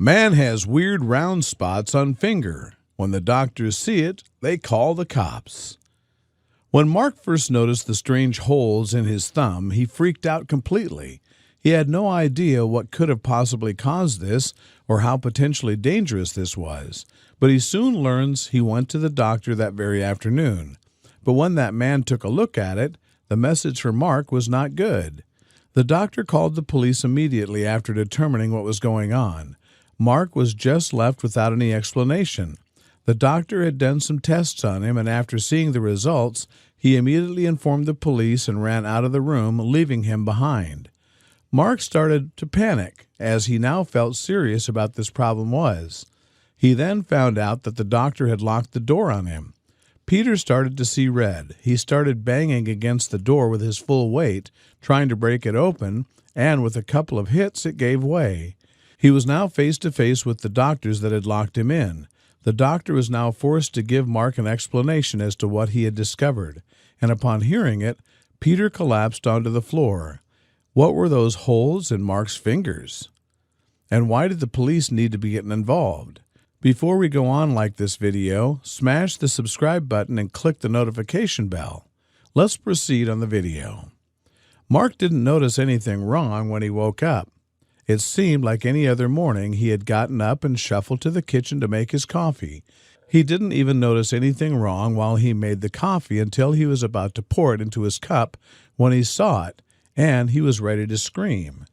Man has weird round spots on finger. When the doctors see it, they call the cops. When Mark first noticed the strange holes in his thumb, he freaked out completely. He had no idea what could have possibly caused this or how potentially dangerous this was. But he soon learns he went to the doctor that very afternoon. But when that man took a look at it, the message for Mark was not good. The doctor called the police immediately after determining what was going on. Mark was just left without any explanation. The doctor had done some tests on him, and after seeing the results, he immediately informed the police and ran out of the room, leaving him behind. Mark started to panic, as he now felt serious about this problem was. He then found out that the doctor had locked the door on him. Peter started to see red. He started banging against the door with his full weight, trying to break it open, and with a couple of hits it gave way. He was now face to face with the doctors that had locked him in. The doctor was now forced to give Mark an explanation as to what he had discovered, and upon hearing it, Peter collapsed onto the floor. What were those holes in Mark's fingers? And why did the police need to be getting involved? Before we go on like this video, smash the subscribe button and click the notification bell. Let's proceed on the video. Mark didn't notice anything wrong when he woke up. It seemed like any other morning he had gotten up and shuffled to the kitchen to make his coffee. He didn't even notice anything wrong while he made the coffee until he was about to pour it into his cup when he saw it, and he was ready to scream.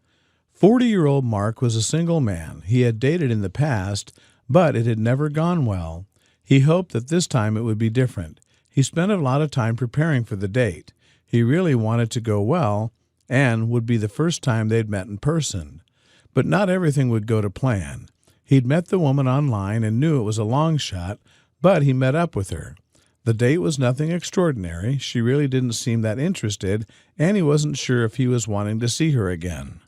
40-year-old Mark was a single man. He had dated in the past, but it had never gone well. He hoped that this time it would be different. He spent a lot of time preparing for the date. He really wanted to go well and would be the first time they'd met in person. But not everything would go to plan. He'd met the woman online and knew it was a long shot, but he met up with her. The date was nothing extraordinary. She really didn't seem that interested, and he wasn't sure if he was wanting to see her again.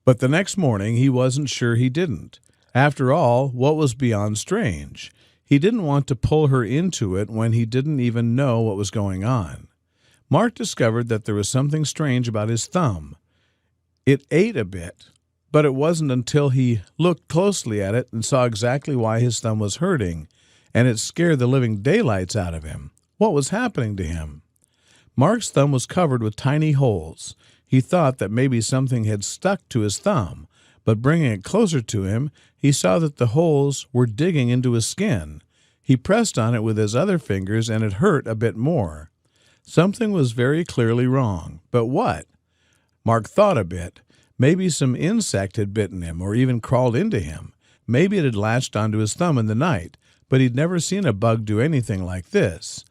But the next morning, he wasn't sure he didn't. After all, what was beyond strange? He didn't want to pull her into it when he didn't even know what was going on. Mark discovered that there was something strange about his thumb. It ate a bit. But it wasn't until he looked closely at it and saw exactly why his thumb was hurting, and it scared the living daylights out of him. What was happening to him? Mark's thumb was covered with tiny holes. He thought that maybe something had stuck to his thumb, but bringing it closer to him, he saw that the holes were digging into his skin. He pressed on it with his other fingers, and it hurt a bit more. Something was very clearly wrong, but what? Mark thought a bit. Maybe some insect had bitten him or even crawled into him. Maybe it had latched onto his thumb in the night, but he'd never seen a bug do anything like this.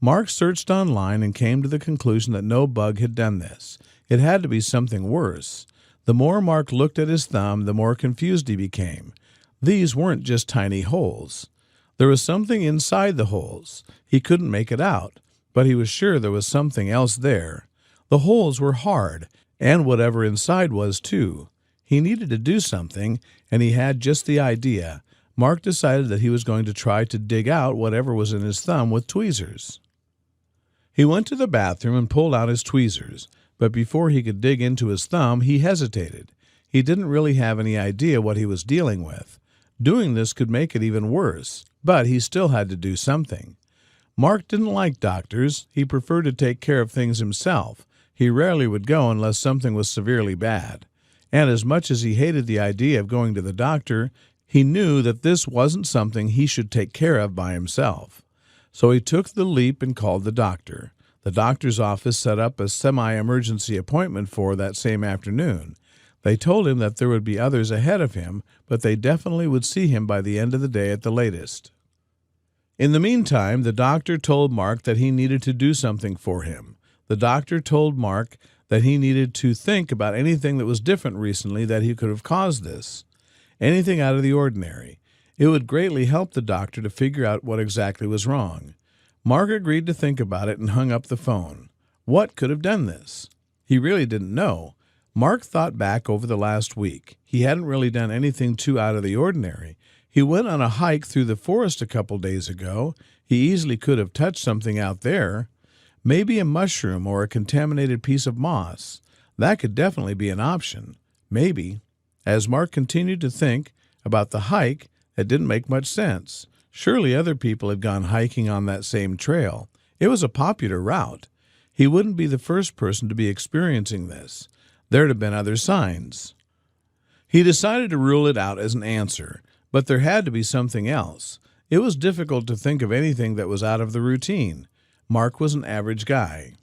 Mark searched online and came to the conclusion that no bug had done this. It had to be something worse. The more Mark looked at his thumb, the more confused he became. These weren't just tiny holes. There was something inside the holes. He couldn't make it out, but he was sure there was something else there. The holes were hard, and whatever inside was, too. He needed to do something, and he had just the idea. Mark decided that he was going to try to dig out whatever was in his thumb with tweezers. He went to the bathroom and pulled out his tweezers, but before he could dig into his thumb, he hesitated. He didn't really have any idea what he was dealing with. Doing this could make it even worse, but he still had to do something. Mark didn't like doctors. He preferred to take care of things himself. He rarely would go unless something was severely bad. And as much as he hated the idea of going to the doctor, he knew that this wasn't something he should take care of by himself. So he took the leap and called the doctor. The doctor's office set up a semi-emergency appointment for that same afternoon. They told him that there would be others ahead of him, but they definitely would see him by the end of the day at the latest. In the meantime, the doctor told Mark that he needed to do something for him. The doctor told Mark that he needed to think about anything that was different recently that he could have caused this. Anything out of the ordinary. It would greatly help the doctor to figure out what exactly was wrong. Mark agreed to think about it and hung up the phone. What could have done this? He really didn't know. Mark thought back over the last week. He hadn't really done anything too out of the ordinary. He went on a hike through the forest a couple days ago. He easily could have touched something out there. Maybe a mushroom or a contaminated piece of moss. That could definitely be an option. Maybe. As Mark continued to think, About the hike, it didn't make much sense. Surely other people had gone hiking on that same trail. It was a popular route. He wouldn't be the first person to be experiencing this. There'd have been other signs. He decided to rule it out as an answer, but there had to be something else. It was difficult to think of anything that was out of the routine. Mark was an average guy.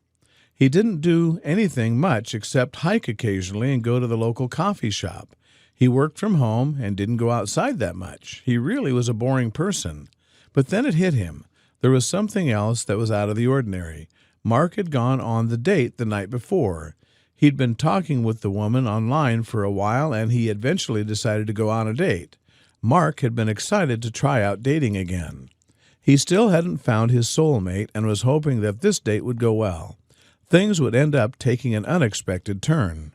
He didn't do anything much except hike occasionally and go to the local coffee shop. He worked from home and didn't go outside that much. He really was a boring person. But then it hit him. There was something else that was out of the ordinary. Mark had gone on the date the night before. He'd been talking with the woman online for a while, and he eventually decided to go on a date. Mark had been excited to try out dating again. He still hadn't found his soulmate and was hoping that this date would go well. Things would end up taking an unexpected turn.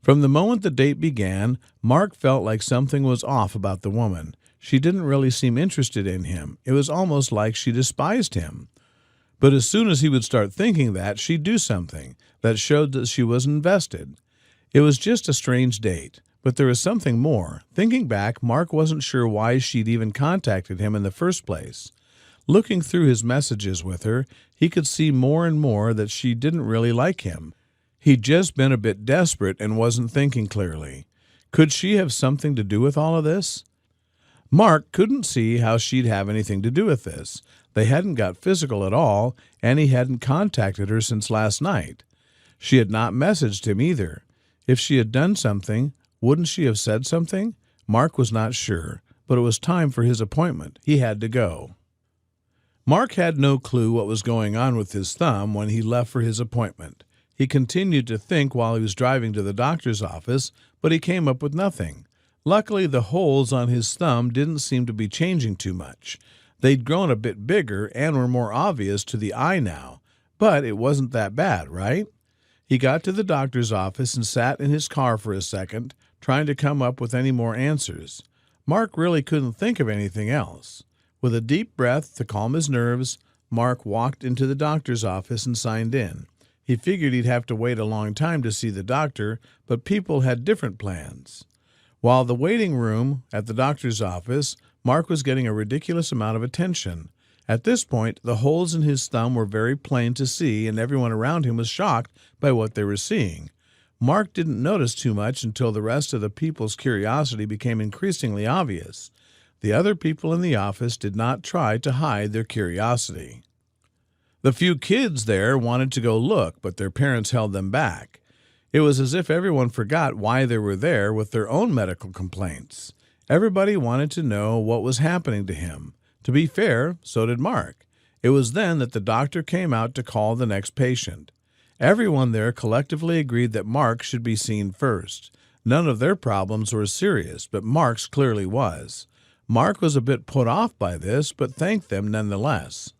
From the moment the date began, Mark felt like something was off about the woman. She didn't really seem interested in him. It was almost like she despised him. But as soon as he would start thinking that, she'd do something that showed that she was invested. It was just a strange date, but there was something more. Thinking back, Mark wasn't sure why she'd even contacted him in the first place. Looking through his messages with her, he could see more and more that she didn't really like him. He'd just been a bit desperate and wasn't thinking clearly. Could she have something to do with all of this? Mark couldn't see how she'd have anything to do with this. They hadn't got physical at all, and he hadn't contacted her since last night. She had not messaged him either. If she had done something, wouldn't she have said something? Mark was not sure, but it was time for his appointment. He had to go. Mark had no clue what was going on with his thumb when he left for his appointment. He continued to think while he was driving to the doctor's office, but he came up with nothing. Luckily, the holes on his thumb didn't seem to be changing too much. They'd grown a bit bigger and were more obvious to the eye now, but it wasn't that bad, right? He got to the doctor's office and sat in his car for a second, trying to come up with any more answers. Mark really couldn't think of anything else. With a deep breath to calm his nerves, Mark walked into the doctor's office and signed in. He figured he'd have to wait a long time to see the doctor, but people had different plans. While the waiting room at the doctor's office, Mark was getting a ridiculous amount of attention. At this point, the holes in his thumb were very plain to see, and everyone around him was shocked by what they were seeing. Mark didn't notice too much until the rest of the people's curiosity became increasingly obvious. The other people in the office did not try to hide their curiosity. The few kids there wanted to go look, but their parents held them back. It was as if everyone forgot why they were there with their own medical complaints. Everybody wanted to know what was happening to him. To be fair, so did Mark. It was then that the doctor came out to call the next patient. Everyone there collectively agreed that Mark should be seen first. None of their problems were serious, but Mark's clearly was. Mark was a bit put off by this, but thanked them nonetheless.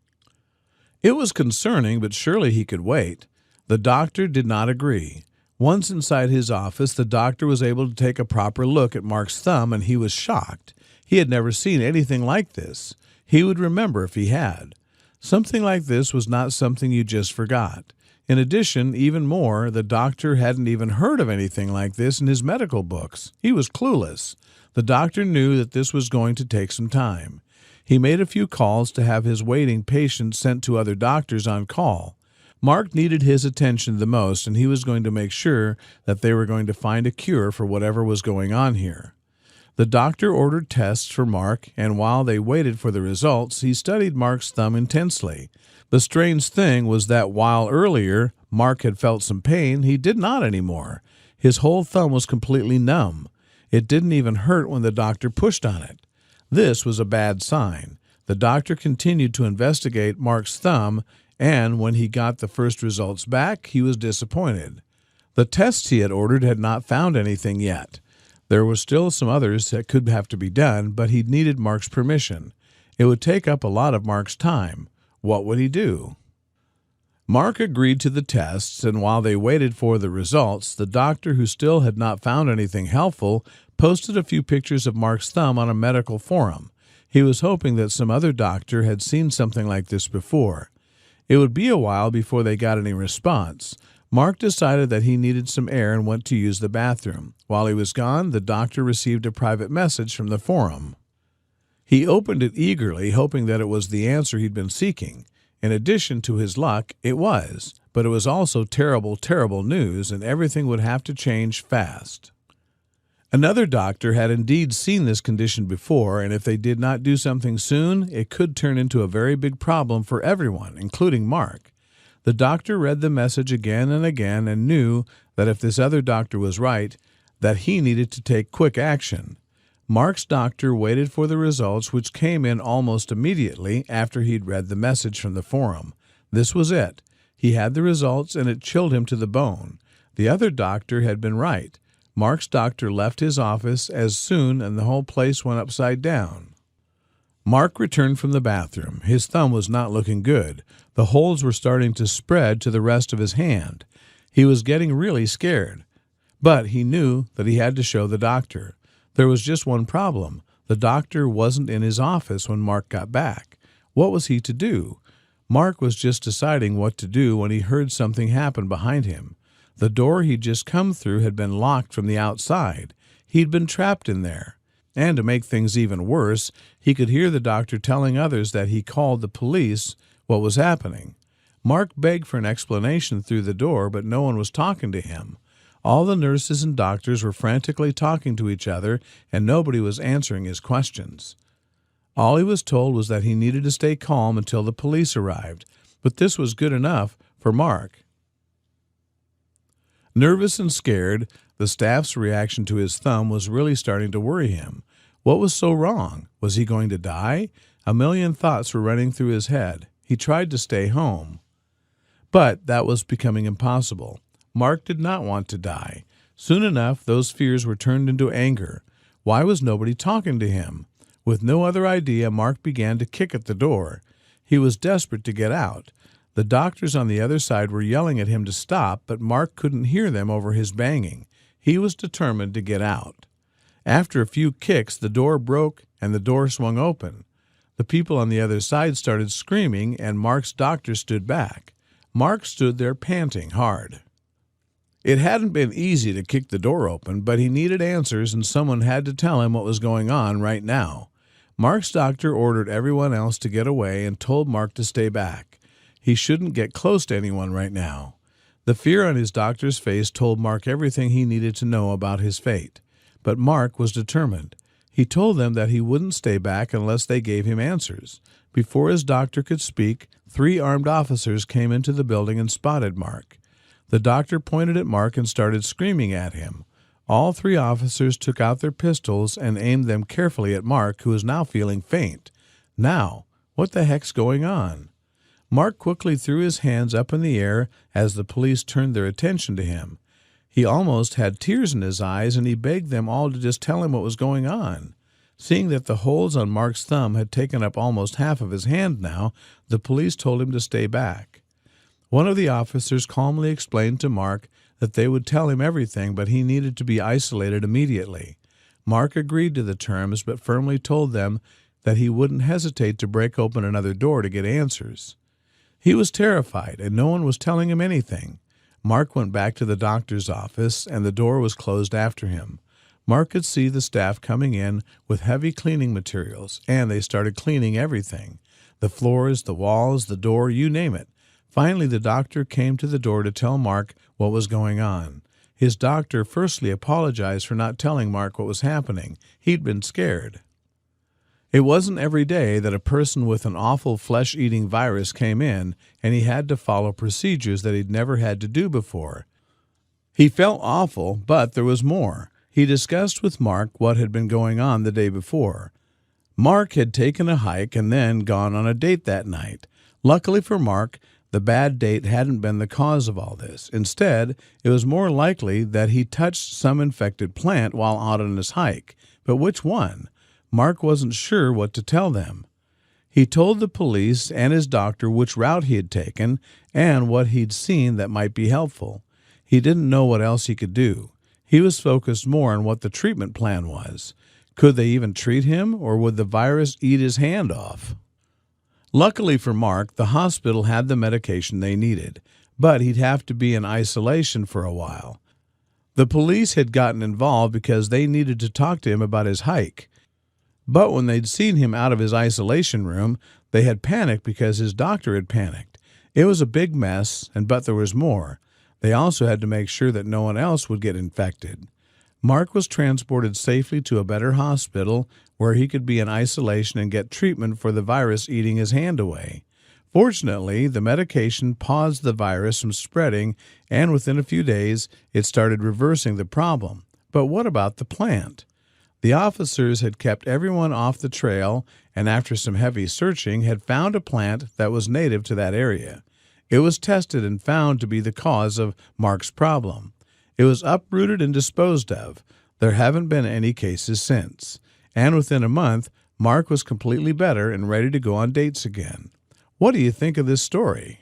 It was concerning, but surely he could wait. The doctor did not agree. Once inside his office, the doctor was able to take a proper look at Mark's thumb, and he was shocked. He had never seen anything like this. He would remember if he had. Something like this was not something you just forgot. In addition, even more, the doctor hadn't even heard of anything like this in his medical books. He was clueless. The doctor knew that this was going to take some time. He made a few calls to have his waiting patients sent to other doctors on call. Mark needed his attention the most, and he was going to make sure that they were going to find a cure for whatever was going on here. The doctor ordered tests for Mark, and while they waited for the results, he studied Mark's thumb intensely. The strange thing was that while earlier Mark had felt some pain, he did not anymore. His whole thumb was completely numb. It didn't even hurt when the doctor pushed on it. This was a bad sign. The doctor continued to investigate Mark's thumb, and when he got the first results back, he was disappointed. The tests he had ordered had not found anything yet. There were still some others that could have to be done, but he needed Mark's permission. It would take up a lot of Mark's time. What would he do? Mark agreed to the tests, and while they waited for the results, the doctor, who still had not found anything helpful, posted a few pictures of Mark's thumb on a medical forum. He was hoping that some other doctor had seen something like this before. It would be a while before they got any response. Mark decided that he needed some air and went to use the bathroom. While he was gone, the doctor received a private message from the forum. He opened it eagerly, hoping that it was the answer he'd been seeking. In addition to his luck, it was, but it was also terrible, terrible news, and everything would have to change fast. Another doctor had indeed seen this condition before, and if they did not do something soon, it could turn into a very big problem for everyone, including Mark. The doctor read the message again and again and knew that if this other doctor was right, that he needed to take quick action. Mark's doctor waited for the results, which came in almost immediately after he'd read the message from the forum. This was it. He had the results, and it chilled him to the bone. The other doctor had been right. Mark's doctor left his office as soon, and the whole place went upside down. Mark returned from the bathroom. His thumb was not looking good. The holes were starting to spread to the rest of his hand. He was getting really scared. But he knew that he had to show the doctor. There was just one problem. The doctor wasn't in his office when Mark got back. What was he to do? Mark was just deciding what to do when he heard something happen behind him. The door he'd just come through had been locked from the outside. He'd been trapped in there. And to make things even worse, he could hear the doctor telling others that he called the police what was happening. Mark begged for an explanation through the door, but no one was talking to him. All the nurses and doctors were frantically talking to each other, and nobody was answering his questions. All he was told was that he needed to stay calm until the police arrived, but this was good enough for Mark. Nervous and scared, the staff's reaction to his thumb was really starting to worry him. What was so wrong? Was he going to die? A million thoughts were running through his head. He tried to stay home, but that was becoming impossible. Mark did not want to die. Soon enough, those fears were turned into anger. Why was nobody talking to him? With no other idea, Mark began to kick at the door. He was desperate to get out. The doctors on the other side were yelling at him to stop, but Mark couldn't hear them over his banging. He was determined to get out. After a few kicks, the door broke and the door swung open. The people on the other side started screaming, and Mark's doctor stood back. Mark stood there panting hard. It hadn't been easy to kick the door open, but he needed answers, and someone had to tell him what was going on right now. Mark's doctor ordered everyone else to get away and told Mark to stay back. He shouldn't get close to anyone right now. The fear on his doctor's face told Mark everything he needed to know about his fate. But Mark was determined. He told them that he wouldn't stay back unless they gave him answers. Before his doctor could speak, 3 armed officers came into the building and spotted Mark. The doctor pointed at Mark and started screaming at him. All 3 officers took out their pistols and aimed them carefully at Mark, who was now feeling faint. Now, what the heck's going on? Mark quickly threw his hands up in the air as the police turned their attention to him. He almost had tears in his eyes, and he begged them all to just tell him what was going on. Seeing that the holes on Mark's thumb had taken up almost half of his hand now, the police told him to stay back. One of the officers calmly explained to Mark that they would tell him everything, but he needed to be isolated immediately. Mark agreed to the terms, but firmly told them that he wouldn't hesitate to break open another door to get answers. He was terrified, and no one was telling him anything. Mark went back to the doctor's office, and the door was closed after him. Mark could see the staff coming in with heavy cleaning materials, and they started cleaning everything. The floors, the walls, the door, you name it. Finally, the doctor came to the door to tell Mark what was going on. His doctor firstly apologized for not telling Mark what was happening. He'd been scared. It wasn't every day that a person with an awful flesh-eating virus came in, and he had to follow procedures that he'd never had to do before. He felt awful, but there was more. He discussed with Mark what had been going on the day before. Mark had taken a hike and then gone on a date that night. Luckily for Mark, the bad date hadn't been the cause of all this. Instead, it was more likely that he touched some infected plant while out on his hike. But which one? Mark wasn't sure what to tell them. He told the police and his doctor which route he had taken and what he'd seen that might be helpful. He didn't know what else he could do. He was focused more on what the treatment plan was. Could they even treat him, or would the virus eat his hand off? Luckily for Mark, the hospital had the medication they needed. but he'd have to be in isolation for a while. The police had gotten involved because they needed to talk to him about his hike. But when they'd seen him out of his isolation room, they had panicked because his doctor had panicked. It was a big mess, but there was more. They also had to make sure that no one else would get infected. Mark was transported safely to a better hospital where he could be in isolation and get treatment for the virus eating his hand away. Fortunately, the medication paused the virus from spreading, and within a few days, it started reversing the problem. But what about the plant? The officers had kept everyone off the trail, and after some heavy searching, had found a plant that was native to that area. It was tested and found to be the cause of Mark's problem. It was uprooted and disposed of. There haven't been any cases since. And within a month, Mark was completely better and ready to go on dates again. What do you think of this story?